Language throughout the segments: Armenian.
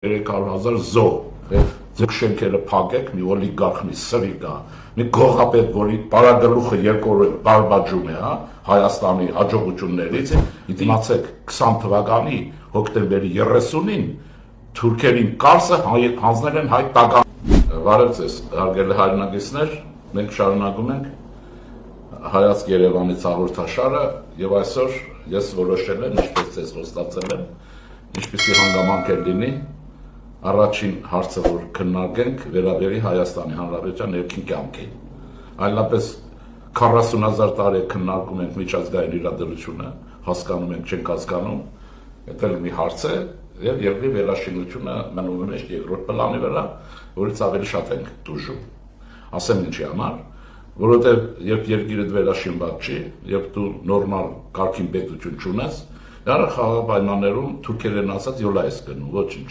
300,000 զոհ, ձեր շենքերը փակեք, մի օլիգարխ, մի սրիկա, մի գողապետ, որի պարագլուխը երկու օր բարբաջում է, Հայաստանի հաջողություններից, իմացեք 20 թվականի հոկտեմբերի 30-ին թուրքերին կարծը հանձնել են հայ տական։ Վարև ձեզ, հարգելի հայրենակիցներ, մենք շարունակում ենք Հայացք Երևանից հաղորդաշարը եւ այսօր ես որոշել եմ, ինչպես ձեզ խոստացել եմ, ինչպեսի հանգամանք էլ լինի, առաջին հարցը, որ քննարկենք, վերաբերի Հայաստանի Հանրապետության ներքին կյանքին։ Այլապես 40,000 տարի քննարկում ենք միջազգային իրադրությունը, հասկանում ենք, չենք հասկանում, դա մի հարց է, եւ երկրի վերաշինությունը մնում է երկրորդ պլանի վրա, որից ավելի շատ ենք դժում։ Ասեմ ինչի համար, որովհետեւ երբ երկիրը վերաշինված չի, երբ դու նորմալ կարգին պետություն չունես, դա խաղաղ պայմաններում թուրքերեն ասած յոլա ես գնում, ոչինչ։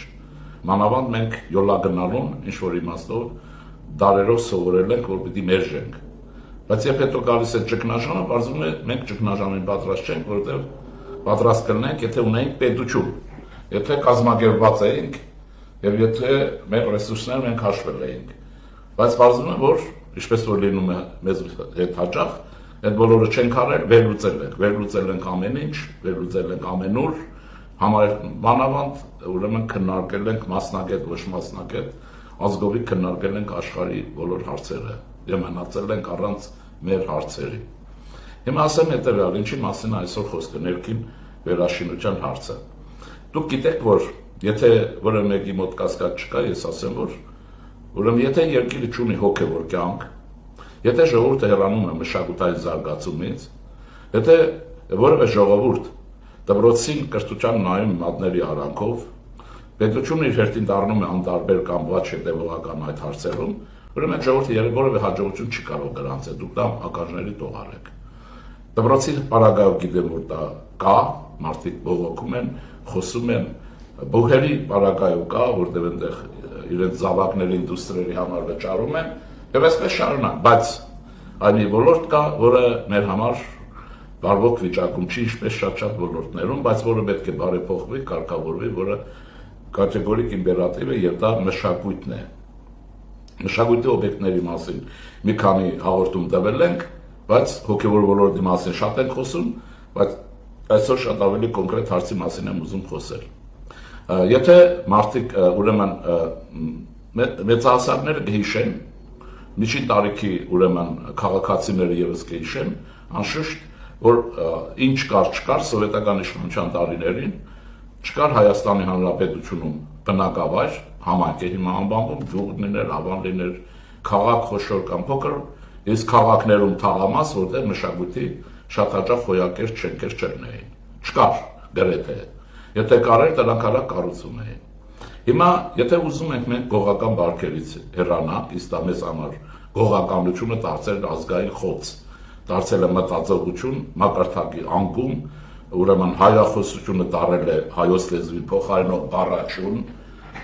Մանավանդ մենք յոլա գնալուն, ինչ որ իմաստով դարերով սովորել ենք, որ պիտի մերժենք։ Բայց երբ հետո գալիս է ճգնաժամը, բարձում է մենք ճգնաժամին պատրաստ չենք, որովհետեւ պատրաստ կլինենք, եթե ունենք պետություն, եթե կազմակերպված էինք եւ եթե մեր ռեսուրսները մենք հաշվել էինք։ Բայց բարձում է, որ ինչպես որ լինում է մեզ հետ հաճախ, այդ բոլորը չենք արել, վերլուծել ենք ամեն ինչ, վերլուծել ենք ամենուր, մանավանդ ուրեմն քննարկել ենք մասնակետ, ոչ մասնակետ, ազգովի քննարկել ենք աշխարհի բոլոր հարցերը եւ մնացել ենք առանց մեր հարցերի։ Հիմա ասեմ հետեւյալ, ինչի մասին այսօր խոսքը ներքին վերաշինության հարցը։ Դուք գիտեք, որ եթե որը մեկի մոտ կասկած չկա, ես ասեմ, որ ուրեմն եթե երկիրը չունի հոգևոր կյանք, եթե ժողովուրդը հեռանում է մշակութային զարգացումից, եթե որևէ ժողովուրդ դպրոցին կրթության նայում մատների արանքով, պետությունը իր հերթին դառնում է անտարբեր կամ ոչ հետևողական այդ հարցերում, ուրեմն ժողովուրդը որևէ հաջողություն չի կարող գրանցել, դուք դա ականջների տողարեք։ Դպրոցի պարագայով գիտեմ, որ դա կա, մարդիկ բողոքում են, խոսում են, բուհերի պարագայով կա, որտեղ այնտեղ իրենց զավակների ինդուստրիերի համար վճարում են, եւ այսպես շարունակ, բայց այն մի ոլորտ կա, որը մեր համար բարվոք վիճակում չի, ինչպես շատ ոլորտներում, բայց որը պետք է բարեփոխվի, կարգավորվի, որը կատեգորիկ իմպերատիվ է եւ դա մշակույթն է։ Մշակույթի օբյեկտների մասին մի քանի հաղորդում տվել ենք, բայց հոգեվոր ոլորտի մասին շատ ենք խոսում, բայց այսօր շատ ավելի կոնկրետ հարցի մասին եմ ուզում խոսել։ Եթե մարդիկ ուրեմն մեծահասակները կհիշեն, միջին տարիքի ուրեմն քաղաքացիները եւս կհիշեն, անշուշտ որ ինչ կար չկար սովետական իշխանության տարիներին, չկար Հայաստանի Հանրապետությունում բնակավայր, համայնք է հիմա անվանում, գյուղ լիներ, ավան լիներ, քաղաք խոշոր կամ փոքր, իսկ քաղաքներում թաղամաս, որտեղ մշակույթի շատ հաճախ հոյակեր չենքեր չլինեին։ Չկար գրեթե։ Եթե կարեր, դրանք հալա կառուցում էին։ Հիմա, եթե ուզում ենք մենք գողական բարքերից հեռանալ, իսկ դա մեզ համար գողականությունը դարձել ազգային խոց, դարձել է մտածողություն, մակարդակի անկում, ուրեմն հայրախոսությունը դարել է հայոց լեզվի փոխարինող բառաչուն,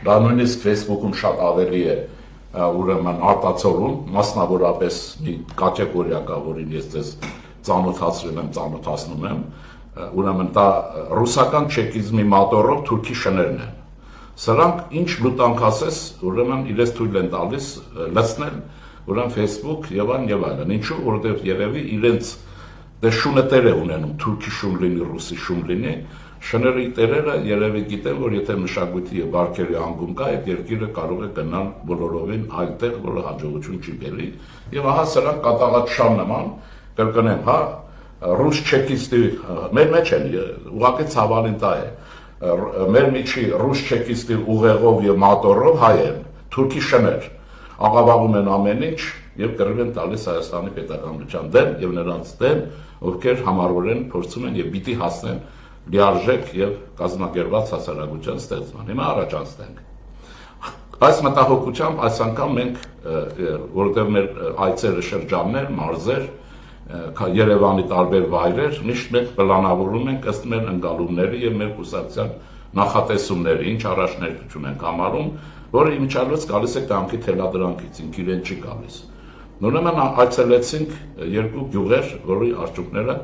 դա նույնիսկ Facebook-ում շատ ավելի է ուրեմն արտացոլում, մասնավորապես մի կատեգորիա կա, որին ես ձեզ ծանոթացնում եմ, ուրեմն դա ռուսական չեկիզմի մատորով թուրքի շներն են։ Սրանք ինչ լուտանք ասես, ուրեմն իրենց թույլ են տալիս լցնել ուրեմն Facebook եւ այլն։ Ինչու, որովհետեւ երևի իրենց դե շունը տեր է ունենում, թուրքի շուն լինի, ռուսի շուն լինի, շների տերերը երևի գիտեն, որ եթե մշակույթի եւ բարքերի անկում կա, այդ երկիրը կարող է գնալ բոլորովին այլտեղ, որը հաջողություն չի բերի, եւ ահա սրանք կատաղաչան նման կրկնեմ, հա, ռուս չեկիստի մեր մեջ են, ուղղակի ցավալին տա է, մեր միջի ռուս չեկիստի ուղեղով եւ մատորով հայ են, թուրքի շներ, աղավաղում են ամեն ինչ եւ կռիվ են տալիս Հայաստանի պետականության դեմ եւ նրանց դեմ, ովքեր համառորեն փորձում են եւ պիտի հասնեն լիարժեք եւ կազմակերպված հասարակության ստեղծման։ Հիմա առաջանցնենք։ Այս մտահոգությամբ այս անգամ մենք, որովհետեւ մեր այցերը շրջաններ, մարզեր, Երևանի տարբեր վայրեր, միշտ մենք պլանավորում ենք ըստ մեր ընկալումների եւ մեր կուսակցության նախատեսումների, ինչ առաջներկություն ենք համարում, որը իմիջիալոց գալիս է կամքի թելադրանքից, ինք իրեն չի գալիս։ Ուրեմն այցելեցինք երկու գյուղեր, որի արդյունքները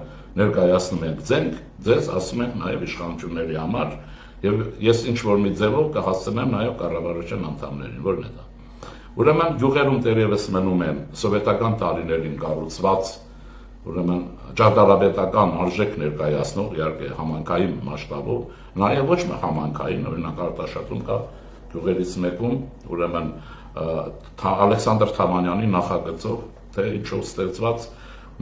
ներկայացնում ենք ձեզ, ասում ենք նաեւ իշխանությունների համար եւ ես ինչ որ մի ձևով կհասցնեմ նաեւ կառավարության անդամներին, որն է դա։ Ուրեմն գյուղերում դերևս մնում են սովետական տարիներին կառուցված ուրեմն ճարտարապետական արժեք ներկայացնող, իհարկե համայնքային մասշտաբով, նաեւ ոչ մի համայնքային, օրինակ Արտաշատում կա գյուղերից մեկում, ուրեմն Ալեքսանդր Թամանյանի նախագծով, թե ինչով ստեղծված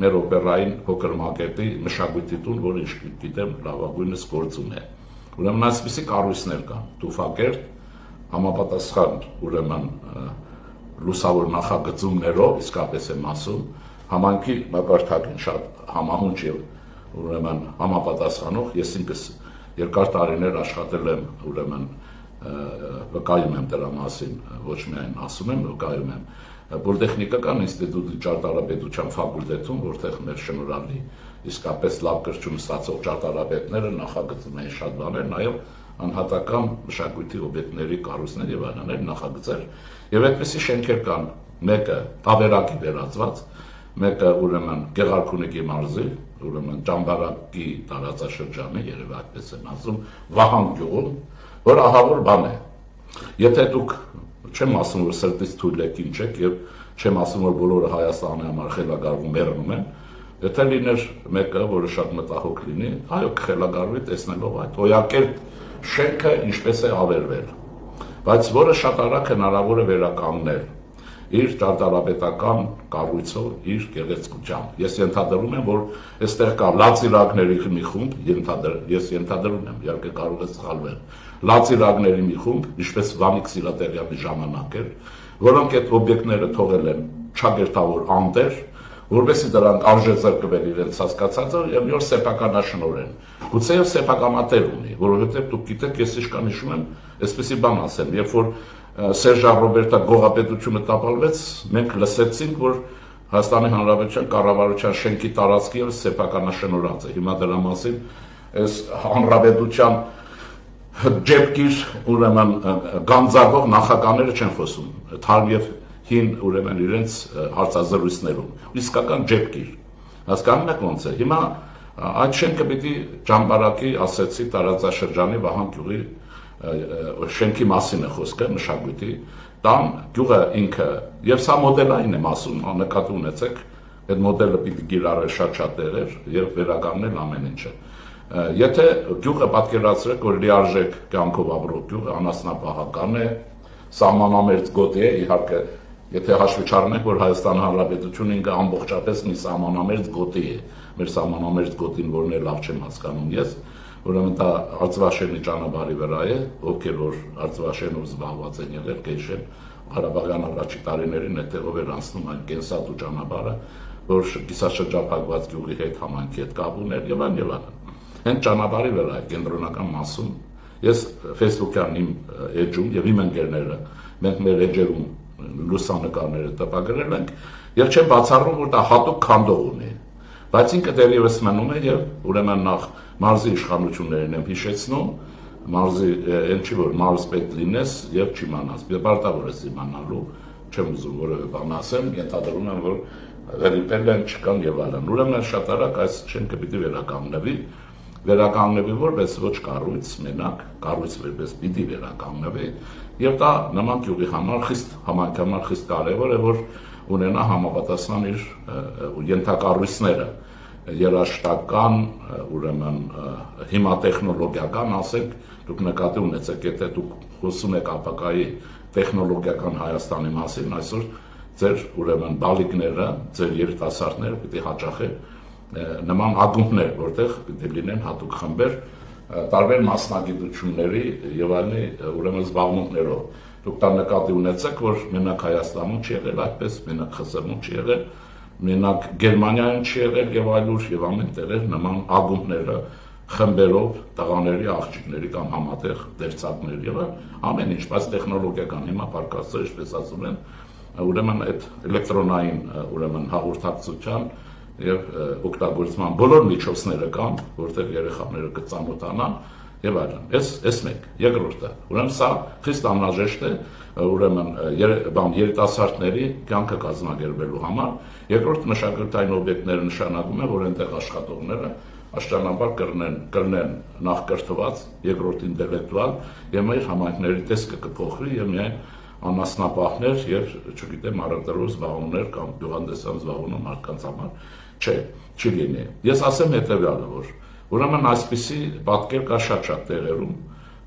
մեր օպերային փոքր մակետի մշակույթի տուն, որը գիտեմ լավագույնս գործում է։ Ուրեմն այսպիսի կառույցներ կան, Տուֆակերտ, համապատասխան ուրեմն լուսավոր նախագծումներով, իսկապես եմ ասում, համայնքի մակարդակին շատ համահունչ եւ ուրեմն համապատասխանող, ես ինքս երկար տարիներ աշխատել եմ, ուրեմն վկայում եմ դրա մասին, ոչ միայն ասում եմ, վկայում եմ Պոլիտեխնիկական ինստիտուտի ճարտարապետության ֆակուլտետում, որտեղ մեր շնորհալի իսկապես լավ կրթություն ստացող ճարտարապետները նախագծում էին շատ բաներ, նաև անհատական մշակույթի օբյեկտների կառույցներ եւ այլն նախագծեր։ Եվ այդպիսի շենքեր կան, մեկը Ավերակի վերածված, մեկը ուրեմն Գեղարքունիքի մարզի, ուրեմն Ճամբարակի տարածաշրջանի, երևի այդպես եմ ասում, Վահան գյուղում, որ ահավոր բան է։ Եթե դուք չեմ ասում, որ սրտից թույլ եք ինչ եք եւ չեմ ասում, որ բոլորը Հայաստանի համար խելագարվում մեռնում են, եթե լիներ մեկը, որը շատ մտահոգ լինի, այո, կխելագարվի տեսնելով այդ հոյակերտ շենքը ինչպես է ավերվել, բայց որը շատ արագ հնարավոր է վերականգնել իր ճարտարապետական կառույցով, իր գեղեցկությամբ։ Ես ենթադրում եմ, որ այստեղ կա լացիրակների մի խումբ, ես ենթադրում եմ, իհարկե կարող է սխալվել, լացիրակների մի խումբ, ինչպես Վանիկ Սիրատեղյանի ժամանակ էր, որոնք այդ օբյեկտները թողել են չագերտավոր անտեր, որովհետեւ դրանք արժե զրկվել իրենց հասկացածը եւ մի օր սեփականաշնորհեն։ Գուցեև սեփականատեր ունի, որովհետեւ դուք գիտեք, ես իշքան հիշում եմ, այսպեսի բան ասեմ, երբ որ Սերժա Ռոբերտա գողապետությունը տապալվեց, մենք լսեցինք, որ Հայաստանի Հանրապետության կառավարության շենքի տարածքի եւ սեփականաշնորհած է։ Հիմա դրա մասին այս հանրապետության ջեպկիր ուրեմն գանձակող նախագաները չեն խոսում, թարմ եւ հին ուրեմն իրենց հարցազրույցներում, իսկական ջեպկիր, հասկանում եք ոնց է, հիմա այդ շենքը պիտի Ճամբարակի, ասեցի, տարածաշրջանի Վահան գյուղի շենքի մասին է խոսքը, մշակույթի, տան գյուղը ինքը, եւ սա մոդելային եմ ասում, նկատի ունեցեք, այդ մոդելը պիտի գիրառել շատ տեղեր եւ վերականգնել ամեն ինչը։ Եթե գյուղը պատկերացրեք, որ լիարժեք կյանքով ապրող գյուղը անասնապահական է, սահմանամերձ գոտի է, իհարկե, եթե հաշվի չառնենք, որ Հայաստան Հանրապետությունը ինքը ամբողջապես մի սահմանամերձ գոտի է, մեր սահմանամերձ գոտին, որն է լավ չեմ հասկանում ես, ուրեմն դա Արծվաշենի ճանապարհի վրա է, ովքեր որ Արծվաշենով զբաղված են եղել, կհիշեն Ղարաբաղյան առաջի տարիներին այդտեղով էր անցնում այն կենսատու ճանապարհը, որ կիսաշրջափակված գյուղի հետ համայնքի հետ կապ ուներ եւ այլն։ Հենց ճանապարհի վրա է կենտրոնական մասում։ Ես Facebook-յան իմ էջում եւ իմ ընկերները մենք մեր էջերում լուսանկարները տպագրել ենք եւ չեմ բացառում, որ դա հատուկ քանդող ունի, բայց ինքը դեռևս մնում է եւ ուրեմն նախ մարզի իշխանություններին եմ հիշեցնում, մարզի այն չի որ մարզ պետք լինես եւ չիմանաս, պարտավոր ես իմանալու, չեմ ուզում որևէ բան ասեմ, ենթադրում եմ, որ վերիպել են չկան եւ այլն։ Ուրեմն շատ արագ այս շենքը պիտի վերականգնվի որպես ոչ կառույց, մենակ կառույց որպես պիտի վերականգնվի եւ դա նման գյուղի համար խիստ համայնքի համար խիստ կարեւոր է, որ ունենա համապատասխան իր ենթակառույցները, երաշտական, ուրեմն հիմա տեխնոլոգիական, ասենք, դուք նկատի ունեցեք, եթե դուք խոսում եք ապակայի տեխնոլոգիական Հայաստանի մասին, այսօր ձեր ուրեմն բալիկները, ձեր երիտասարդները պիտի հաճախեն նման ակումբներ, որտեղ պիտի լինեն հատուկ խմբեր տարբեր մասնագիտությունների եւ այլնի ուրեմն զբաղմունքներով։ Դուք դա նկատի ունեցեք, որ մենակ Հայաստանում չի եղել այդպես, մենակ ԽՍՀՄ-ում չի եղել, մենակ Գերմանիայում չի եղել եւ այլուր եւ ամեն տեղեր նման ակումբները խմբերով տղաների, աղջիկների կամ համատեղ դերձակներ եւ ամեն ինչ, բայց տեխնոլոգիական հիմա պարկասը, ինչպես ասում են, ուրեմն այդ էլեկտրոնային ուրեմն հաղորդակցության եւ օգտագործման բոլոր միջոցները կան, որտեղ երեխաները կծանոթանան եւ այլն։ Էս մեկ, երկրորդը, ուրեմն սա խիստ անհրաժեշտ է, ուրեմն երիտասարդների կյանքը կազմակերպելու համար։ Երկրորդ մշակութային օբյեկտները նշանակում է, որ այնտեղ աշխատողները աշճանաբար կրնեն նախ կրթված, երկրորդ ինտելեկտուալ եւ մեր համայնքների տեսքը կփոխվի եւ միայն անասնապահներ եւ չգիտեմ առևտրով զբաղվողներ կամ գյուղատնտեսությամբ զբաղվող մարդկանց համար չի լինի։ Ես ասեմ հետեւյալը, որ ուրեմն այսպիսի պատկեր կա շատ տեղերում։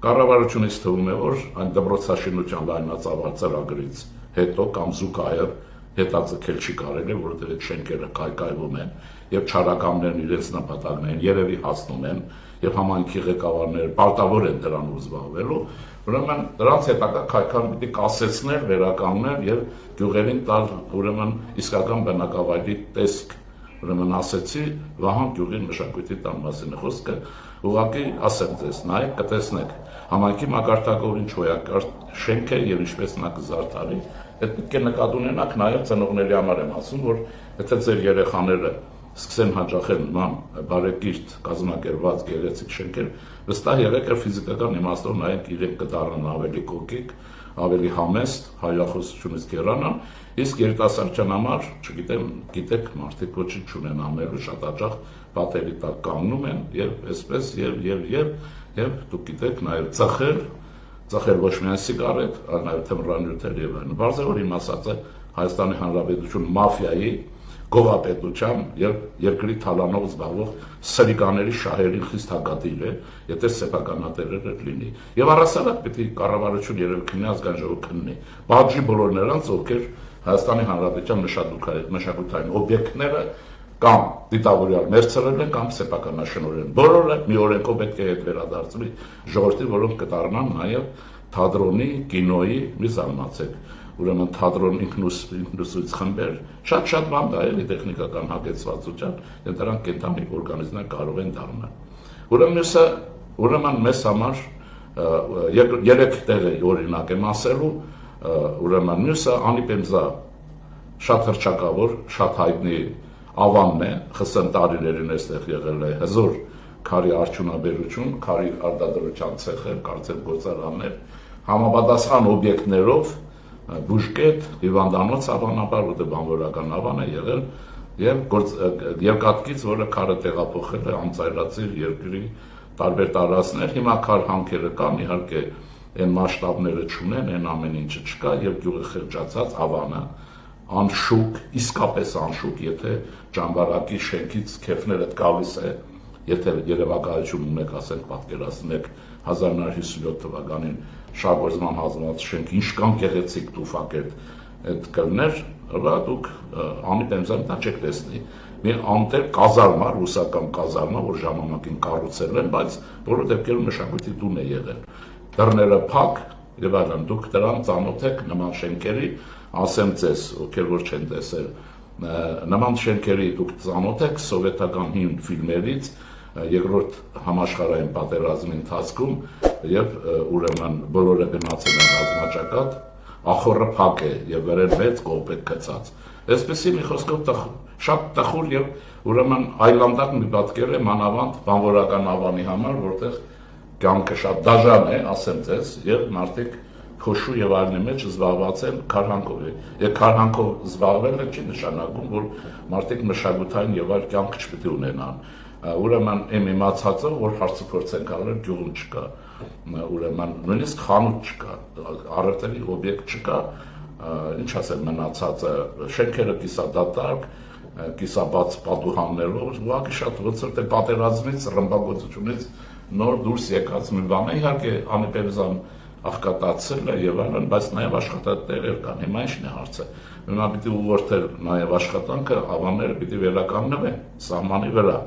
Կառավարությունից թվում է, որ այն դպրոցաշինության լայնածավալ ծրագրից հետո կամ զուգահեռ հետաձգել չի կարելի, որովհետև այդ շենքերը կայկայվում են եւ չարակամներն իրենց նպատակներին երևի հասնում են եւ համայնքի ղեկավարները պարտավոր են դրանով զբաղվելու, ուրեմն դրանց հետագա քայքան պիտի կասեցնել, վերականգնել եւ գյուղերին տալ ուրեմն իսկական բնակավայրի տեսք։ Ուրեմն ասեցի Վահան գյուղի մշակույթի տան մասին է խոսքը, ուղղակի ասեմ ձեզ, նայեք կտեսնեք համայնքի մակարդակով ինչ հոյակարդ շենք է եւ ինչպես նա կզարդարի, այդ պետք է նկատի ունենաք նաեւ ծնողների համար եմ ասում, որ եթե ձեր երեխաները սկսեն հաճախել նման բարեկիրթ կազմակերպված գեղեցիկ շենքեր, վստահ եղեք ֆիզիկական իմաստով նայեք իրենք կդառնան ավելի կոկիկ, ավելի համեստ, հայրախոսությունից կերանան, իսկ երիտասարդության համար, չգիտեմ, գիտեք, մարդիկ ոչինչ չունեն անելու, շատ հաճախ պատերի տակ կանգնում են եւ այսպես եւ դուք գիտեք նաեւ ծխել ոչ միայն սիգարետ, այլ նաեւ թմրանյութեր եւ այլն։ Բարձր որ իմ ասած է Հայաստանի Հանրապետություն մաֆիայի գողապետության եւ երկրի թալանով զբաղվող սրիկաների շահերին խիստ հակադիր է, եթե սեփականատերերը լինի։ Եվ առասարակ պետք է կառավարություն երևի քննի ազգային ժողով քննի։ Բաժի բոլոր նրանց, ովքեր Հայաստանի Հանրապետության մշակութային օբյեկտները կամ դիտավորյալ մերձրել են կամ սեփականաշնորհել։ Բոլորը մի օրենքով պետք է հետ վերադարձվի ժողովրդի, որոնք կդառնան նաեւ թատրոնի, կինոյի, մի զարմացեք։ Ուրեմն թատրոն ինքնուսույց խմբեր, շատ բան դա էլի տեխնիկական հագեցվածության, եւ դրանք կենտրոնի օրգանիզմներ կարող են դառնալ։ Ուրեմն մեզ համար երեք տեղի օրինակ եմ ասելու, ուրեմն մյուսը Անիպեմզա շատ հռչակավոր, շատ հայտնի ավանն է, ԽՍՀՄ տարիներին այստեղ եղել է հզոր քարի արդյունաբերություն, քարի արտադրության ցեխեր, կարծեմ գործարաններ, համապատասխան օբյեկտներով բուժկետ, հիվանդանոց ավանաբար, որտեղ բանվորական ավան է եղել եւ երկաթգից, որը քարը տեղափոխել է անծայրածիր երկրի տարբեր տարածքներ, հիմա քար հանքերը կան, իհարկե այն մասշտաբները չունեն, այն ամեն ինչը չկա եւ գյուղի խրջացած ավանը անշուք, իսկապես անշուք, եթե ճամբարակի շենքից քեֆներդ գալիս է, եթե երևակայություն ունեք, ասենք պատկերացնեք 1957 թվականին շահգործման հանձնված շենք, ինչքան գեղեցիկ տուֆակերտ այդ կլներ, դուք Անիպեմզան դա չեք տեսնի։ Մի անտեր կազարմա, ռուսական կազարմա, որ ժամանակին կառուցել են, բայց բոլոր դեպքերում մշակույթի տուն է եղել։ Դռները փակ եւ այլն, դուք դրան ծանոթ եք նման շենքերի, ասեմ ձեզ, ովքեր որ չեն տեսել, նման շենքերի դուք ծանոթ եք սովետական հին ֆիլմերից, երկրորդ համաշխարհային պատերազմի ընթացքում եւ ուրեմն բոլորը գնացել են ռազմաճակատ, ախորը փակ է եւ վերել մեծ կողպետ գծած։ Այսպեսի մի խոսքով շատ տխուր եւ ուրեմն այլանդակ մի պատկեր է մանավանդ բանվորական ավանի համար, որտեղ կյանքը շատ դաժան է, ասեմ ձեզ, եւ մարդիկ փոշու եւ այլնի մեջ զբաղված են քարհանքով։ Եվ քարհանքով զբաղվելը չի նշանակում, որ մարդիկ մշակութային եւ այլ կյանք չպետք է ունենան։ Ուրեմն իմ իմացածը, որ հարցուփորձ են կարել գյուղում չկա, ուրեմն նույնիսկ խանութ չկա, առևտրի օբյեկտ չկա, ինչ ասեմ, մնացածը շենքերը կիսադատարկ, կիսաբաց պատուհաններով, ուղղակի շատ ոնց որ պատերազմից, ռմբակոծությունից նոր դուրս եկած մի բան է, իհարկե Անիպեմզան աղքատացել է եւ այլն, բայց նաեւ աշխատատեղեր կան։ Հիմա ի՞նչն է հարցը։ Հիմա պիտի ուղղորդել նաեւ աշխատանքը, ավանները պիտի վերականգնվեն սահմանի վրա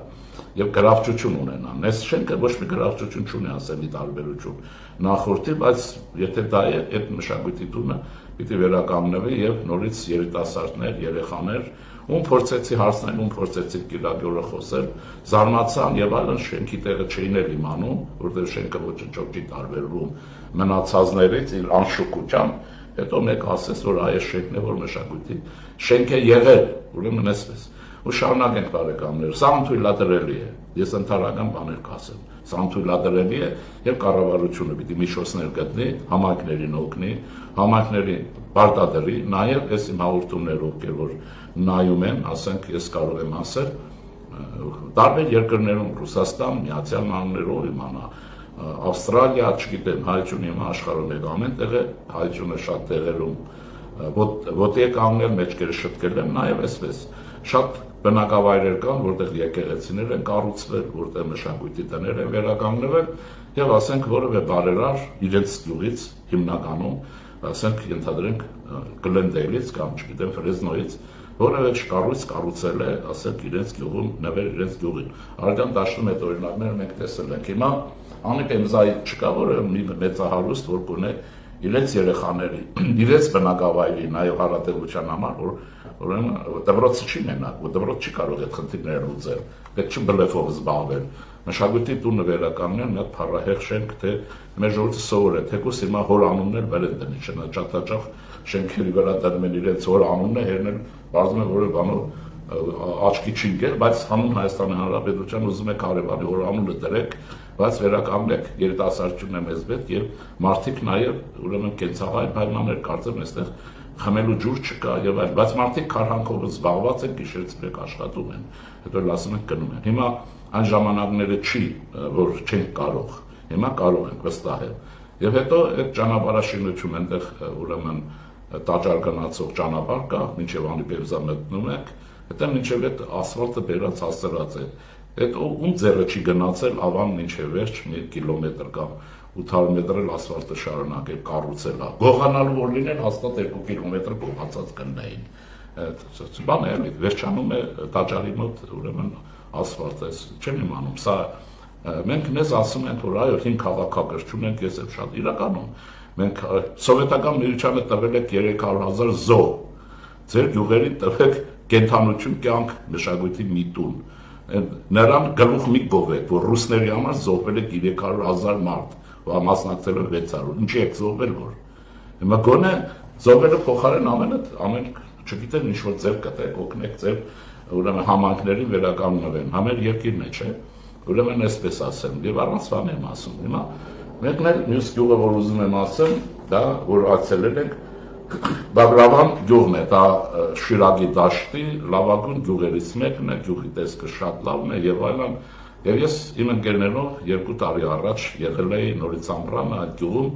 եւ գրավչություն ունենան։ Այս շենքը ոչ մի գրավչություն չունի, ասելի տարբերություն նախորդի, բայց եթե դա է, այդ մշակույթի տունը պիտի վերականգնվի եւ նորից երիտասարդներ, երեխաներ, ում փորձեցի հարցնել, ում փորձեցի գիրագորը խոսել, զարմացան եւ այլն շենքի տեղը չէին էլ իմանում, որտեղ շենքը ոչնչով չի տարբերվում մնացածներից իր անշուկությամբ, հետո մեկ ասես, որ այ շենքն է, որ մշակույթի շենք է եղել, ուրեմն այսպես։ Ու շարունակենք բարեկամներ, սա անթույլատրելի է, ես ընդհանրական բաներ կասեմ, սա անթույլատրելի է եւ կառավարությունը պիտի միջոցներ գտնի, համայնքներին օգնի, համայնքներին պարտադրի, նաեւ այս իմ հաղորդումները, ովքեր որ նայում են, ասենք ես կարող եմ ասել, տարբեր երկրներում Ռուսաստան, Միացյալ Նահանգներով իմանա, Ավստրալիա, չգիտեմ, հայությունը հիմա աշխարհում է ամեն տեղ է, հայությունը շատ տեղերում ոտի է կանգնել, մեջքերը շտկել են, նաև այսպես շատ բնակավայրեր կան, որտեղ եկեղեցիներ են կառուցվել, որտեղ մշակույթի տներ են վերականգնվել եւ ասենք որևէ բարերար իրենց գյուղից հիմնականում, ասենք ենթադրենք Գլենդեյլից կամ չգիտեմ Ֆրեզնոյից որևէ կառույց կառուցել է, ասենք իրենց գյուղում, նվեր իրենց գյուղին։ Արդեն դաշտում այդ օրինակները մենք տեսել ենք։ Հիմա անիպեմզայի չկա որևէ մի մեծահարուստ, որ կունե իրենց երեխաների, իրենց բնակավայրի նաև հարատեվության համար, որ ուրեմն դպրոցը չի մենակ, ու դպրոց չի կարող այդ խնդիրները լուծել, պետք չի բլեֆով զբաղվել։ Մշակույթի տունը վերականգնել մի հատ փառահեղ շենք, թե մեր ժողովուրդը սովոր է, թեկուզ հիմա հոր անունն էլ վեր են դնի, չնաճատաճախ շենքերի վրա դնում են իրենց հոր անունը, հերնել բարձում են որը բանով աչքի չի ընկել, բայց հանուն Հայաստանի Հանրապետության ուզում եք արևանի հոր անունը դրեք, բայց վերականգնեք երիտասարդությունն է մեզ պետք եւ մարդիկ նաեւ ուրեմն կենցաղային պայմաններ կարծեմ այստեղ խմելու ջուր չկա եւ այլ, բայց մարդիկ քարհանքով զբաղված են, գիշերցեք աշխատում են, հետո լասում են գնում են։ Հիմա այն ժամանակները չի, որ չենք կարող, հիմա կարող ենք վստահ եմ։ Եվ հետո այդ ճանապարհաշինություն այնտեղ ուրեմն տաճար գնացող ճանապարհ կա, մինչև Անիպեմզա մտնում եք, հետո մինչև այդ ասֆալտը բերած հասցրած է։ Այդ ում ձեռը չի գնացել ավան մինչև վերջ 1 կիլոմետր կամ 800 մետր էլ ասֆալտը շարունակել կառուցել է։ Գողանալու որ լինեն հաստատ 2 կիլոմետր գողացած կնային։ Բան է, վերջանում է տաճարի մոտ ուրեմն ասֆալտը, չեմ իմանում, սա մենք մեզ ասում ենք, որ այո, հին քաղաքակրթություն ենք, ես եմ շատ իրականում, մենք սովետական միությանը տվել եք 300,000 զո, ձեր գյուղերին տվեք կենթանություն կյանք մշակույթի մի տուն, նրան գլուխ մի գովեք, որ ռուսների համար զոհվել եք 300,000 մարդ, մասնակցել է 600, ինչի եք զոհվել որ, հիմա գոնե զոհվելը փոխարեն ամեն չգիտեմ ինչ որ ձեր կտեք, օգնեք ձեր ուրեմն համայնքներին վերականգնվեն, համեր երկիրն է, չէ, ուրեմն այսպես ասեմ, եւ առանց բան եմ ասում, հիմա մեկն էլ մյուս գյուղը, որ ուզում եմ ասեմ, դա որ ացելել ենք Բաբրավան գյուղն է, դա Շիրակի դաշտի լավագույն գյուղերից մեկն է, գյուղի տեսքը շատ լավն է եւ այլն, եւ ես իմ ընկերներով 2 տարի առաջ եղել էի նորից ամռանը այդ գյուղում,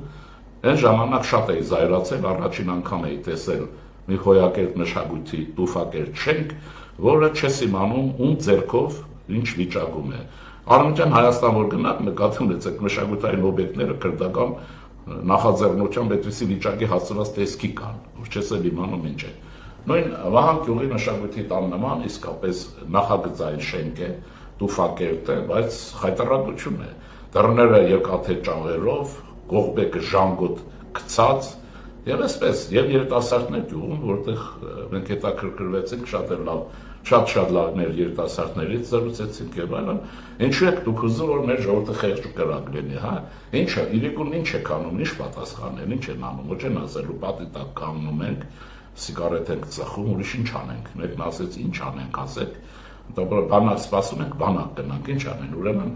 այն ժամանակ շատ էի զայրացել, առաջին անգամ էի տեսել մի հոյակերտ մշակույթի տուֆակերտ շենք, որը չես իմանում ում ձեռքով ինչ վիճակում է։ Արևմտյան Հայաստան որ գնաք, նկատի ունեցեք մշակութային օբյեկտները քրդական նախաձեռնությամբ այդպիսի վիճակի հասցրած տեսքի կան, որ չես էլ իմանում ինչ է։ Նույն Վահան գյուղի մշակույթի տան նման իսկապես նախագծային շենք է, տուֆակերտ է, բայց խայտարակություն է։ Դռները երկաթե ճաղերով, կողբեկը ժանգոտ գցած, եւ այսպես, եւ երիտասարդներ գյուղում, որտեղ մենք հետաքրքրվեցինք շատ լավ, շատ լավներ երիտասարդներից զրուցեցինք եւ այլն։ Ինչու եք դուք ուզում որ մեր ժողովուրդը խեղճ ու կրակ լինի, հա։ Ինչը, իրիկուն ինչ եք անում, ինչ պատասխանել, ինչ են անում, ոչ են ասելու պատի տակ կանգնում ենք, սիգարետ ենք ծխում, ուրիշ ինչ անենք։ Մեկն ասեց ինչ անենք, ասեք, բանակ սպասում ենք, բանակ գնանք, ինչ անեն, ուրեմն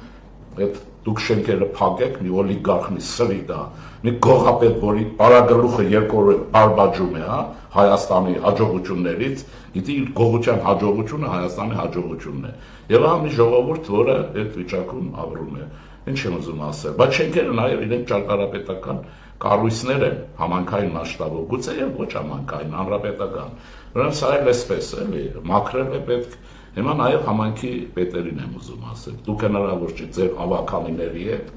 այդ դուք շենքերը փակեք, մի օլիգարխնի սրի դա, մի գողապետ, որի պարագլուխը երկու բարբաջում է, հա, Հայաստանի հաջողություններից, գիտի իր գողության հաջողությունը Հայաստանի հաջողությունն է։ Եվ ահա մի ժողովուրդ, որը այդ վիճակում ապրում է։ Ինչ եմ ուզում ասել, բայց շենքերը նաև իրենք ճարտարապետական կառույցներ են համանքային մասշտաբով, գուցե եւ ոչ համանքային, հանրապետական։ Ուրեմն սա էլ էսպես էլի, մաքրել է պետք։ Հիմա նաև համայնքի պետերին եմ ուզում ասել, դուք հնարավոր չի ձեր ավականիների հետ,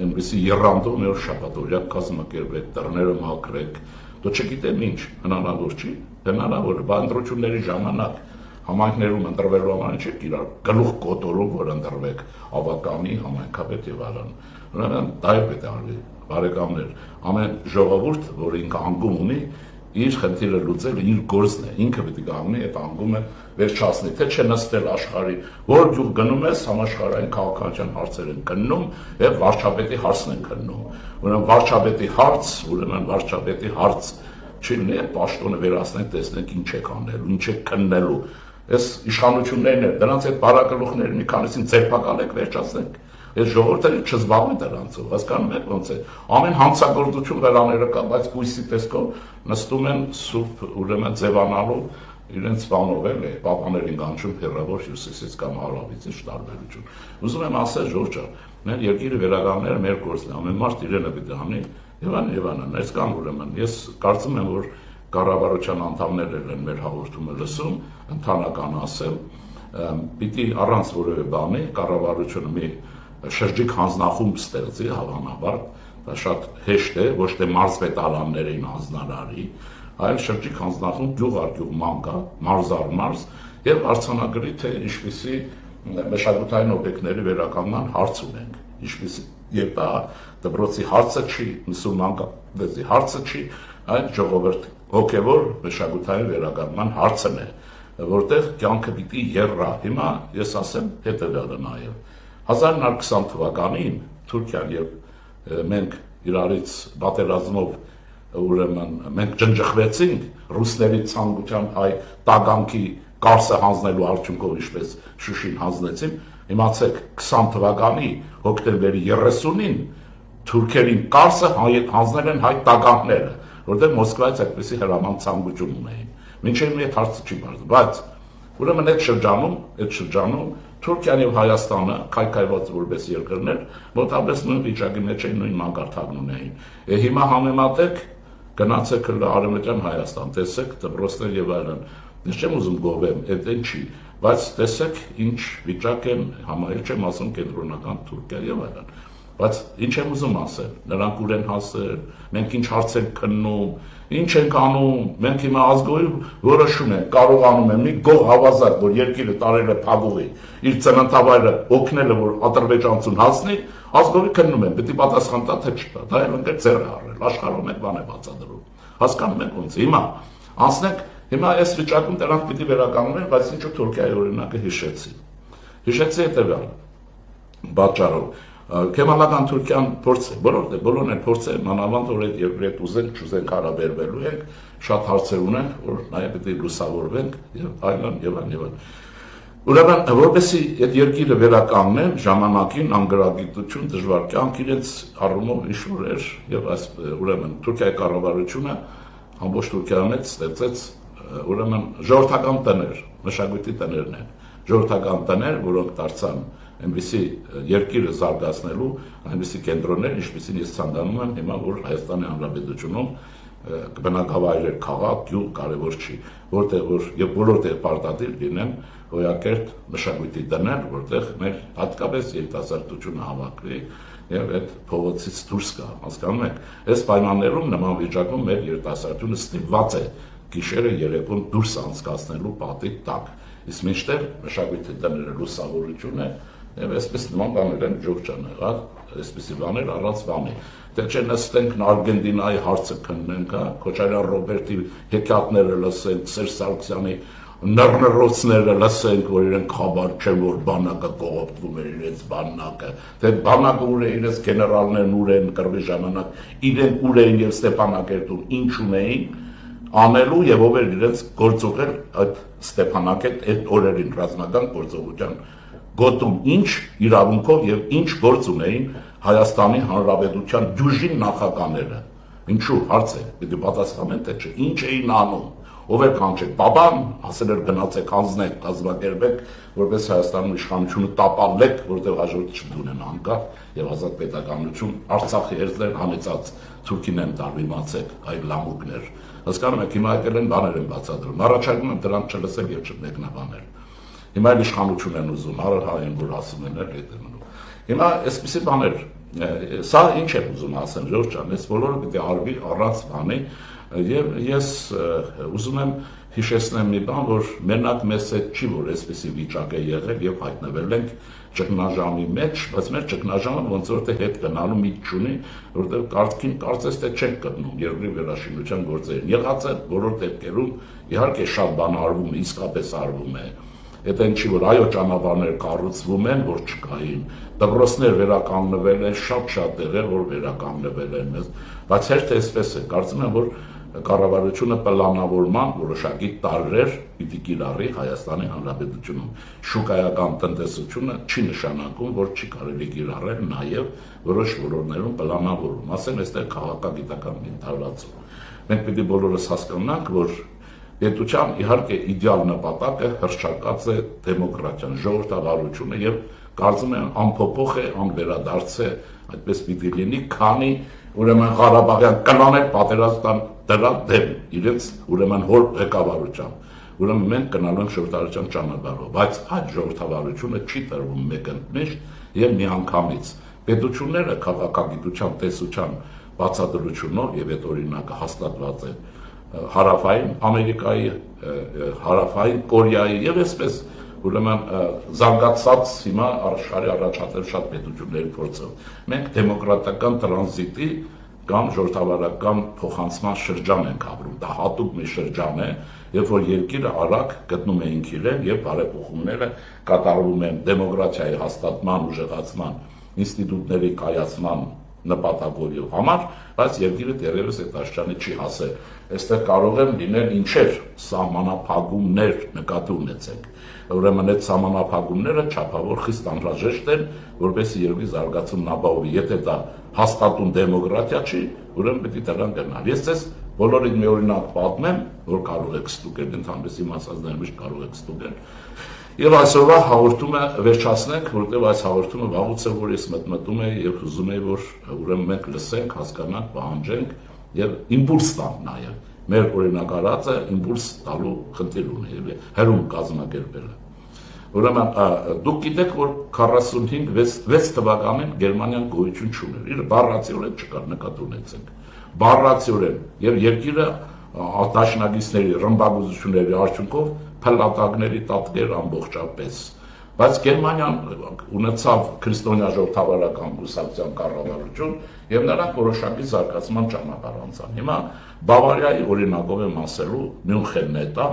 այնպիսի եռանդով մի օր շաբաթօրյա կազմակերպեք, դռները մաքրեք, դու չգիտեմ ինչ, հնարավոր չի, հնարավոր է, բանդրությունների ժամանակ համայնքներում ընտրվելու համար չի իրար գլուխ կոտորում, որ ընտրվեք ավականի, համայնքապետ եւ այլն։ Ուրեմն դա է պետք է արվի, բարեկամներ, ամեն ժողովուրդ, որ ինքը անկում ունի, իր խնդիրը լուծել իր գործն է, ինքը պետք է կանգնի այդ անկումը վերջացնի, թե չէ նստել աշխարհի, որ դու գնում ես համաշխարհային քաղաքականության հարցեր են գնում եւ վարչապետի հարցն են գնում։ Ուրեմն վարչապետի հարց չի լինի, պաշտոնը վերացնենք, տեսնենք ինչ եք անելու, ինչ եք քննելու։ Այս իշխանություններն են, դրանց այդ բարակլուխները մի քանիսին ձերբակալեք, վերջացնենք։ Այս ժողովուրդը չզբաղվի դրանցով, հասկանում եք ոնց է։ Ամեն հանցագործություն վերաները կա, բայց բույսի տեսքով նստում են սուրբ ուրեմն ձևանալու իրենց բանով էլ է, պապաներին կանչում հեռավոր հյուսիսից կամ հարավից, ինչ տարբերություն։ Ուզում եմ ասել, Ժորժ ջան, մեր երկիրը վերականգնելը մեր գործն է, ամեն մարդ իրենը պիտի անի, եւ այլն, այս կան ուրեմն, ես կարծում եմ, որ կառավարության անդամներն են մեր հաղորդումը լսում, ընդհանրական ասել, պիտի առանց որևէ բանի կառավարությունը մի շրջիկ հանձնախումբ ստեղծի, հավանաբար, դա շատ հեշտ է, ոչ թե մարզպետարաններին հանձնարարի, այլ շրջիկ հանձնախումբ գյուղ առ գյուղ մանկա, մարզ առ մարզ եւ արձանագրի, թե ինչպիսի մշակութային օբյեկտների վերականգնման հարց ունենք, ինչպիսի եւ դա դպրոցի հարցը չի, մուսուլման կապի հարցը չի, այլ ժողովրդի հոգեվոր մշակութային վերականգնման հարցն է, որտեղ կյանքը պիտի եռա։ Հիմա ես ասեմ հետեւյալը նաեւ 1920 թվականին Թուրքիան եւ մենք իրարից պատերազմով ուրեմն մենք ջնջխվեցինք ռուսների ցանկությամբ հայ տագանքի կարսը հանձնելու արդյունքով ինչպես Շուշին հանձնեցին, իմացեք 20 թվականի հոկտեմբերի 30-ին թուրքերին կարսը հանձնել են հայ տագանքները, որտեղ Մոսկվայից այդպիսի հրաման ցանկություն ունեին։ Մինչև մի հարցը չի բարձր, բայց ուրեմն այդ շրջանում Թուրքիան եւ Հայաստանը քայքայված որպես երկրներ մոտավորապես նույն վիճակի մեջ էին, նույն մակարդակն ունեին։ Հիմա համեմատեք, գնացեք արևմտյան Հայաստան, տեսեք դպրոցներ եւ այլն։ Ես չեմ ուզում գովեմ, այդ չի, բայց տեսեք ինչ վիճակ են, համայնք չեմ ասում կենտրոնական Թուրքիա եւ այլն։ Բայց ինչ եմ ուզում ասել, նրանք ուր են հասել, մենք ինչ հարց ենք քննում, ինչ ենք անում, մենք հիմա ազգային որոշում ենք, կարողանում ենք մի գող հավազակ, որ երկիրը տարել է փագուղի, իր ծննդավայրը օգնել է, որ Ադրբեջանցուն հասնի, ազգովի քննում են, պետք է պատասխան տա, թե չտա, դա էլ ընկել ձեռ է առել, աշխարհում մեկ բան է բացադրում, հասկանում եք ոնց, հիմա անցնենք, հիմա այս վիճակում դրանք պիտի վերականգնեն, բայց ինչու Թուրքիայի օրինակը հիշեցի հետևյալ պատճառով Կեմալական Թուրքիան փորձ է, բոլորն են փորձ է, մանավանդ որ այդ երկրի հետ ուզենք, չուզենք հարաբերվելու ենք, շատ հարցեր ունենք, որ նաև պետք է լուսավորվենք եւ այլն։ Ուրեմն, որպեսզի այդ երկիրը վերականգնեն, ժամանակին անգրագիտություն, դժվար կյանք իրենց առումով ինչ-որ էր եւ այս ուրեմն Թուրքիայի կառավարությունը ամբողջ Թուրքիայի մեջ ստեղծեց ուրեմն ժողովրդական տներ, մշակույթի տներն են, ժողովրդական տներ, որոնք դարձան այնպիսի երկիրը զարգացնելու այնպիսի կենտրոններ, ինչպիսին ես ցանկանում եմ հիմա, որ Հայաստանի Հանրապետությունում բնակավայրեր, քաղաք, գյուղ կարևոր չի, որտեղ որ եւ բոլոր տեղ պարտադիր լինեն հոյակերտ մշակույթի տներ, որտեղ մեր հատկապես երիտասարդությունը հավաքվի եւ այդ փողոցից դուրս գա, հասկանում եք։ Այս պայմաններում նման վիճակում մեր երիտասարդությունը ստիպված է գիշերը երեկոն դուրս անցկացնելու պատի տակ։ Իսկ մինչդեռ մշակույթի տները լուսավորություն է եւ այսպես նման բաներ են Ջորջան եղած, այսպեսի բաներ առանց բանի։ Դե չէ նստենք Արգենտինայի հարցը քննենք, հա, Քոչարյան Ռոբերտի հեքիաթները լսենք, Սերժ Սարգսյանի նռնռոցները լսենք, որ իրենք խաբար չեն, որ բանակը կողոպտվում է իրենց բանակը։ Դե բանակը ուր է, իրենց գեներալներն ուր են կռվի ժամանակ, իրենք ուր էին եւ Ստեփանակերտում ինչ ունեին անելու եւ ով էր իրենց գործողել այդ Ստեփանակերտ այդ օրերին ռազմական գործողության գոտում ինչ իրավունքով եւ ինչ գործ ունեին Հայաստանի Հանրապետության դյուժին նախագահները։ Ինչու հարց է, պիտի պատասխանեն թե չէ, ինչ էին անում, ով էր կանչել, Պապան, ասել էր գնացեք հանձնեք, կազմակերպեք, որպես Հայաստանում իշխանությունը տապալեք, որտեղ հաջորդ չդունեն անկախ եւ ազատ պետականություն, Արցախի հերձեր հանեցած Թուրքին են տարվիմացեք, այլ լամուկներ։ Հասկանում եք, հիմա եկել են բաներ են բացադրում, առաջարկում եմ դրանք չլսել եւ չմեկնաբանել։ Հիմա էլ իշխանություն են ուզում, հարհային որ ասում են էլ հետ մնում։ Հիմա այսպեսի բաներ, սա ինչ եմ ուզում ասեմ, Ժորժ ջան, այս բոլորը պետք է արվի առանց բանի եւ ես ուզում եմ հիշեցնեմ մի բան, որ մենակ մեզ հետ չի, որ այսպեսի վիճակ է եղել եւ հայտնվել ենք ճգնաժամի մեջ, բայց մեր ճգնաժամը ոնց որ թե հետ գնալու միտք չունի, որովհետեւ կարծես թե չենք գտնում երկրի վերաշինության գործերին։ Եղած է բոլոր դեպքերում, իհարկե շատ բան արվում է, իսկապես արվում է։ Այդ այն չի, որ այո ճանապարհներ կառուցվում են, որ չկային, դպրոցներ վերականգնվել են, շատ տեղեր, որ վերականգնվել են, բայց հերթ էսպես է, կարծում եմ, որ կառավարությունը պլանավորման որոշակի տարրեր պիտի կիրառի Հայաստանի Հանրապետությունում։ Շուկայական տնտեսությունը չի նշանակում, որ չի կարելի կիրառել նաև որոշ ոլորտներում պլանավորում, ասեմ, այստեղ քաղաքագիտական ինտեգրացում։ Մենք պիտի բոլորս հասկանանք, որ պետության իհարկե իդեալ նպատակը հռչակած է դեմոկրատիան, ժողովրդավարությունը եւ կարծում եմ անփոփոխ է, անվերադարձ է, այդպես պիտի լինի, քանի ուրեմն Ղարաբաղյան կնաներ պատերազմ դրա դեմ իրենց ուրեմն հոր ղեկավարությամբ։ Ուրեմն մենք գնալու ենք ժողովրդավարության ճանապարհով, բայց այդ ժողովրդավարությունը չի տրվում մեկընդմիշտ եւ միանգամից։ Պետությունները քաղաքագիտության տեսության բացատրությունով եւ այդ օրինակը հաստատված է հարավային Ամերիկայի, հարավային Կորեայի եւ այսպես ուրեմն զարգացած հիմա աշխարհի առաջատար շատ պետությունների փորձով։ Մենք դեմոկրատական տրանզիտի կամ ժողովրդավարական փոխանցման շրջան ենք ապրում։ Դա հատուկ մի շրջան է, երբ որ երկիրը արագ գտնում է ինքն իրեն եւ բարեփոխումները կատարվում են դեմոկրատիայի հաստատման, ուժեղացման, ինստիտուտների կայացման նպատակով եւ համար, բայց երկիրը դեռևս այդ աշխարհի չի հասել։ Այստեղ կարող են լինել ինչեր սահմանափակումներ նկատի ունեցեք։ Ուրեմն այդ սահմանափակումները չափավոր խիստ անհրաժեշտ են, որպեսզի երկրի զարգացումն ապահովի։ Եթե դա հաստատուն դեմոկրատիա չի, ուրեմն պետք է դրան գնալ։ Ես ձեզ բոլորիդ մի օրինակ պատմեմ, որ կարող եք ստուգել, ընդհանրապես իմացածներ միշտ կարող եք ստուգել։ Եվ այսօրվա հաղորդումը վերջացնենք, որտեղ այս հաղորդումը վաղուց է, որ ես մտմտում եի եւ ուզում եի, որ ուրեմն մենք լսենք, հասկանանք, պահանջենք եւ իմպուլս տանք նաեւ։ Մեր օրինակ արածը իմպուլս տալու խնդիր ունի եւ հերում կազմակերպելը։ Ուրեմն դուք գիտեք, որ 45-6 թվականին Գերմանիան գոյություն չուներ։ Իր բառացիորեն չկար, նկատի ունեցեք։ Բառացիորեն եւ երկիրը դաշնակիցների ռմբակոծությունների արդյունքով փլատակների տատկեր ամբողջապես։ Բայց Գերմանիան ունեցավ քրիստոնյա ժողովրդավարական կուսակցության կառավարություն եւ նրանք որոշակի զարգացման ճանապարհ անցան։ Հիմա Բավարիայի օրինակով եմ ասելու Մյունխենն է դա,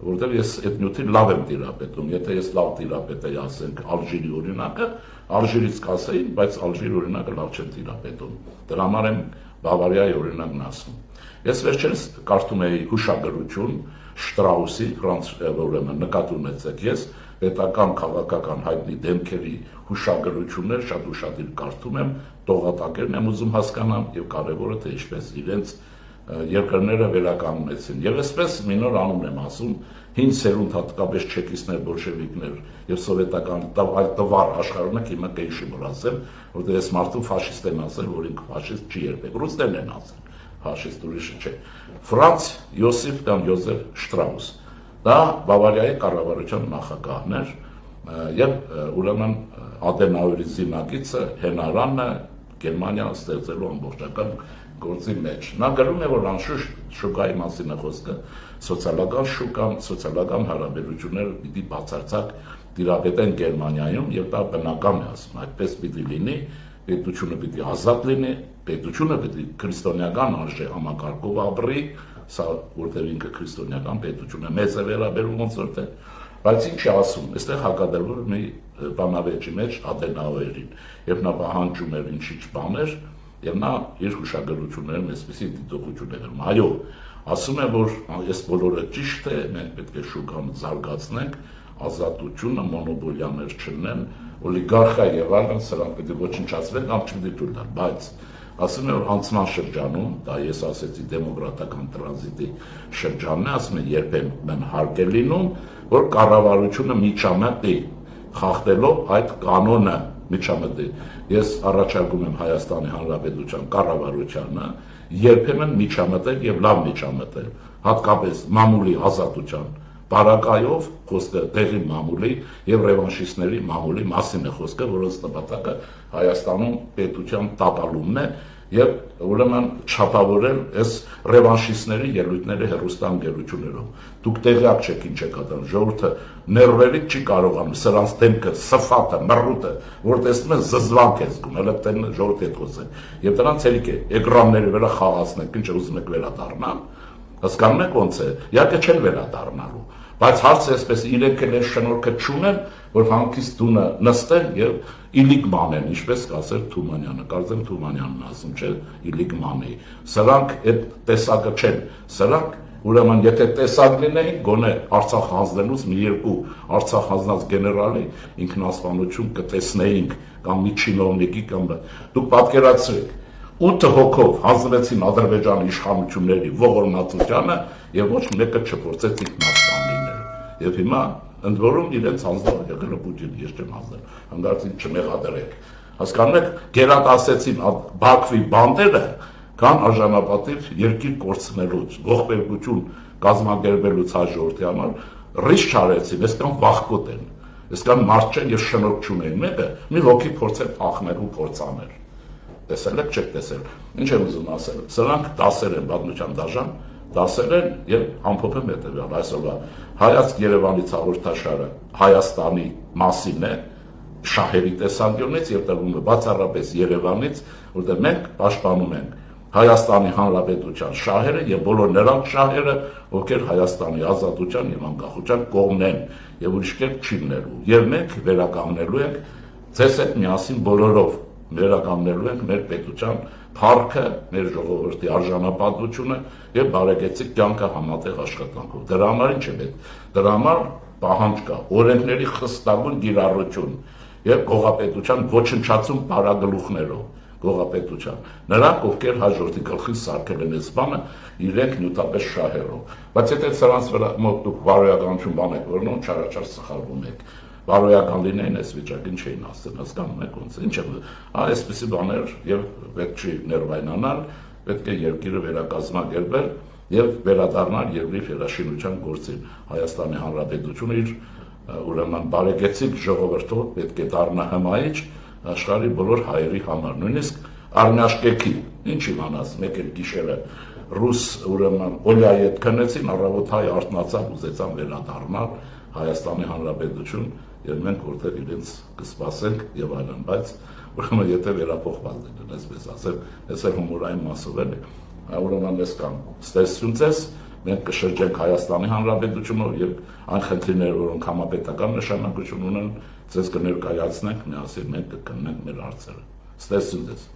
որտեղ ես այդ նյութին լավ եմ տիրապետում։ Եթե ես լավ տիրապետ եի, ասենք Ալժիրի օրինակը, Ալժիրից կասեին, բայց Ալժիրի օրինակը լավ չեմ տիրապետում։ Դրա համար եմ Բավարիայի օրինակն ասում։ Ես վերջերս կարդում էի հուշագրություն Շտրաուսի, ուրեմն նկատի ունեցեք, ես պետական քաղաքական հայտնի դեմքերի հուշագրություններ շատ ուշադիր կարդում եմ, տողատակերն եմ ուզում հասկանամ եւ կարեւորը թե ինչպես իրենց երկրները վերականգնեցին։ Եվ այսպես մի նոր անուն եմ ասում, հին սերունդ հատկապես չեկիստներ, բոլշևիկներ եւ սովետական տվար աշխարհում հիմա կեշի մոռացել, որտեղ ես մարդու ֆաշիստ եմ ասել, որ ինքը ֆաշիստ չի երբեք, ռուսներն են ասել, ֆաշիստ ուրիշը չէ։ Ֆրանց Յոսիֆ կամ Յոզեֆ Շտրաուս, դա Բավարիայի կառավարության նախագահն էր եւ ուրեմն Ադենաուերի զինակիցը Հենարանը Գերմանիան ստեղծելու ամբողջական գործի մեջ։ Նա գրում է, որ անշուշտ շուկայի մասին է խոսքը, սոցիալական շուկան, սոցիալական հարաբերությունները պիտի բացարձակ տիրապետեն Գերմանիայում եւ դա բնական է ասում, այդպես պիտի լինի, պետությունը պիտի ազատ լինի, պետությունը պիտի քրիստոնեական արժե համակարգով ապրի, սա որտեղ ինքը քրիստոնեական պետություն է, մեծ է վերաբերում ոնց որ թե, բայց ինչ է ասում, այստեղ հակադրվում մի բանավեճի մեջ Ադենաուերին, եւ նա պահանջում էր ինչ-ինչ բաներ, եւ նա իր հուշագրություններում այսպեսի դիտողություն էր, այո, ասում է, որ այս բոլորը ճիշտ է, մենք պետք է շուկան զարգացնենք, ազատությունը, մոնոպոլիաներ չլինեն, օլիգարխիա եւ այլն, սրանք պետք է ոչնչացվեն, կամ չպետք է թույլ տալ, բայց ասում է, որ անցման շրջանում, դա ես ասեցի դեմոկրատական տրանզիտի շրջանն է, ասում է, երբեմն հարկ է լինում, որ կառավարությունը միջամտի խախտելով այդ կանոնը միջամտի։ Ես առաջարկում եմ Հայաստանի Հանրապետության կառավարությանը երբեմն միջամտել եւ լավ միջամտել, հատկապես մամուլի ազատության բարակայով խոսքը տեղի մամուլի եւ ռևանշիստների մամուլի մասին է խոսքը, որոնց նպատակը Հայաստանում պետության տապալումն է եւ ուրեմն չափավորել այս ռևանշիստների ելույթների հերոստանգերություններով։ Դուք տեղյակ չեք ինչ է կատարում, ժողովուրդը ներվերից չի կարողանում, սրանց դեմքը, սֆատը, մռութը, որ տեսնում են զզվանք է զգում, հələ տեն ժողովուրդի հետ խոսեն։ Եվ դրանց հերիք է էկրանների վրա խաղացնեք, ինչ ուզում եք վերադառնալ։ Հասկանում եք ոնց է։ Իհարկե չեն վերադառնալու, բայց հարցը այսպես իրենք էլ այս շնորհքը չունեն, որ հանգիստ տունը նստեն եւ իլիկ մանեն, ինչպես կասեր Թումանյանը, կարծեմ Թումանյանն ասում չէ, իլիկ մանեի։ Սրանք այդ տեսակը չեն, սրանք ուրեմն եթե տեսակ լինեին, գոնե Արցախ հանձնելուց մի երկու Արցախ հանձնած գեներալի ինքնասպանություն կտեսնեինք կամ մի չինովնիկի կամ դուք պատկերացրեք 8 հոգով հանձնվեցին Ադրբեջանի իշխանությունների ողորմածությանը եւ ոչ մեկը չփորձեց ինքնասպան լինել։ Եվ հիմա ընդ որում իրենց հանձնող եղել է Պուտինը, ես չեմ հանձնել, հանգարցին չմեղադրեք։ Հասկանում եք, գերադասեցին Բաքվի բանդերը, կան արժանապատիվ երկիր կորցնելուց, ողբերգություն կազմակերպելուց հայ ժողովրդի համար, ռիսկ չարեցին, այսքան վախկոտ են, այսքան մարդ չեն եւ շնորհք չունեն, մեկը մի ոգի փորձել փախնել ու փորձանել։ Տեսել եք, չեք տեսել։ Ինչ եմ ուզում ասել, սրանք դասեր են, պատմության դաժան դասեր են եւ ամփոփեմ հետեւյալ այսօրվա հայացք Երևանից հաղորդաշարը Հայաստանի մասին է, շահերի տեսանկյունից եւ տրվում է բացառապես Երևանից, որտեղ մենք պաշտպանում ենք Հայաստանի Հանրապետության շահերը եւ բոլոր նրանք շահերը, ովքեր Հայաստանի ազատության եւ անկախության կողմն են եւ ուրիշ կերպ չի լինելու։ Եվ մենք վերականգնելու ենք ձեզ հետ միասին բոլորով վերականգնելու ենք մեր պետության փառքը, մեր ժողովրդի արժանապատվությունը եւ բարեկեցիկ կյանքը համատեղ աշխատանքով։ Դրա համար ինչ է պետք։ Դրա համար պահանջ կա օրենքների խստագույն կիրառություն եւ գողապետության ոչնչացում պարագլուխներով գողապետության։ Նրանք, ովքեր հայ ժողովրդի գլխին սարքել են այս բանը, իրենք նյութապես շահերով։ Բայց եթե սրանց վրա մոտ դուք բարոյականություն բան եք որոնում, չարաչար սխալվում եք։ Բարոյական լինեին այս վիճակին չէին ասել, հասկանում եք ոնց է։ Ինչ է, այսպիսի բաներ եւ պետք չի ներվայնանալ, պետք է երկիրը վերակազմակերպել եւ վերադառնալ երկրի վերաշինության գործին։ Հայաստանի Հանրապետությունը իր ուրեմն բարեկեցիկ ժողովրդով պետք է դառնա հմայիչ աշխարհի բոլոր հայերի համար, նույնիսկ արմյաշկեքի, ինչ իմանաս, մեկ էլ գիշերը ռուս ուրեմն Օլյայի հետ քնեցին, առավոտ հայ արթնացավ, ուզեցան վերադառնալ Հայաստանի Հանրապետություն եւ մենք որտեղ իրենց կսպասենք եւ այլն, բայց ուրեմն եթե վերափոխված լինեն, այսպես ասեմ, այս էլ հումորային մասով է, ուրեմն ես կամ ստեսություն ձեզ, մենք կշրջենք Հայաստանի Հանրապետությունով եւ այն խնդիրները, որոնք համապետական նշանակություն ունեն, ձեզ կներկայացնենք, միասին մենք կքննենք մեր հարցերը։ Ստեսություն ձեզ։